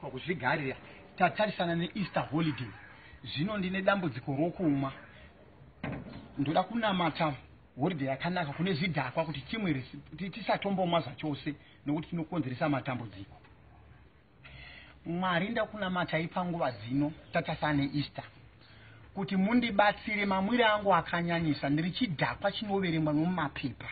pakuzvigarira tatarisana neEaster holiday. Zvino ndine dambudziko rokumwa. Ndoda kunamata holiday yakanaka kune zvidhakwa kuti timwerese tisatombomwa zvachose nokuti tinokonzeresa matambudziko. Mwari ndakunamatai panguva dzino tatasana neEaster kuti mundibatsire mamwire angu akanyanyisa ndiri chidhakwa chinoverengwa nomumapepa.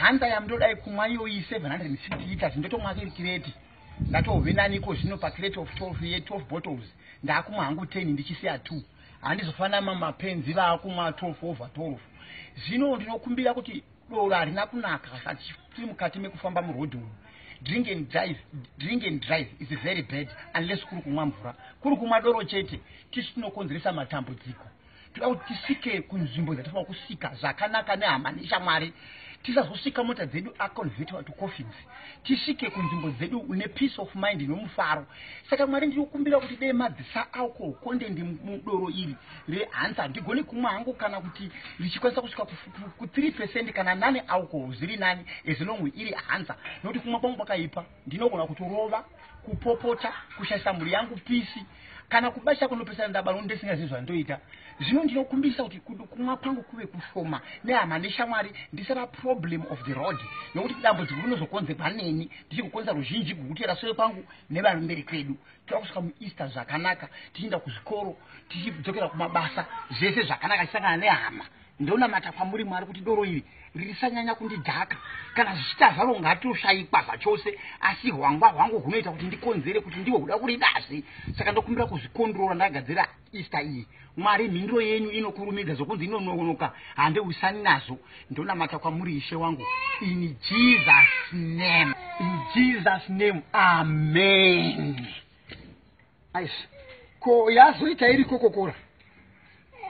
Hanza yamudodai kumwa iyoyi 760 liters ndotomwa kireti ndatove naniko zvino pakireti of 12 bottles ndakumwa hangu 10 ndichisiya 2 handizofanana mamapenzi vaakumwa 12 over 12. Zvino ndinokumbira kuti doro harina kunaka kasati tiri mukati mekufamba murodhi umu. Drink and drive is very bad unless kuri kumwa mvura. Kuri kumwa doro chete tisu tinokonzeresa matambudziko. Toda kuti tisike kunzvimbo dzatinofanira kusika zvakanaka nehama neshamwari. Tisazosika mota dzedu aconvertiwa to coffins. Tisike kunzvimbo dzedu une peace of mind nomufaro. Saka Mwari ndinokumbira kuti dei madzisa alcohol content mudoro iri rehanza ndigone kumwa hangu kana kuti richikwanisa kusvika ku 3% kana 9 alcohol zviri nani ezvinonwe iri hanza. Nokuti kumwa kwangu kwakaipa ndinogona kutorova, kupopota, kushaisa mhuri yangu pisi kana kubasha kunopesana ndabaro ndesingazivi zvandoita. Zvino ndinokumbisa kuti kumwa kwangu kuve kushoma nehama neshamwari ndisava problem of the road. Nokuti dambudziko rinozokonzerwa neni ndichikukonza ruzhinji kugutira shure kwangu nevanhu mberi kwedu. Toda kusvika muEaster zvakanaka tichienda kuzvikoro tichidzokera kumabasa zvese zvakanaka tisangana nehama. Ndonamata kwamuri Mwari kuti doro iri risanyanya kundidhaka kana zvichita zvaro ngatioshaikwa zvachose asi hwangwa hwangu hunoita kuti ndikonzere kuti ndiwo kuda kuridazve. Saka ndokumbira kuzvikondrora ndagadzira Easter iyi. Mwari mhinduro yenyu inokurumidza zokunzi inononoka handeuisani nazvo. Ndonamata kwamuri Ishe wangu in Jesus name. In Jesus name. Amen. Aisha. Ko yazoita iri kokokora.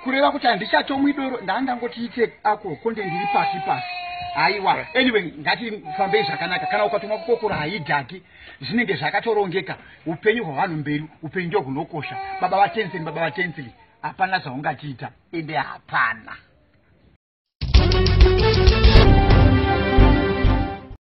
Kureva kuti handichatomwi doro ndangoti ite ako konde ndiri pasi. Aiwa. Anyway ngatifambei zvakanaka. Kana ukatomwa kokokora haidhaki zvinenge zvakatorongeka. Upenyu hwavanhu mberi upenyu ndio hunokosha. Baba vaTenscen's hapana zvaungatiita ende hapana.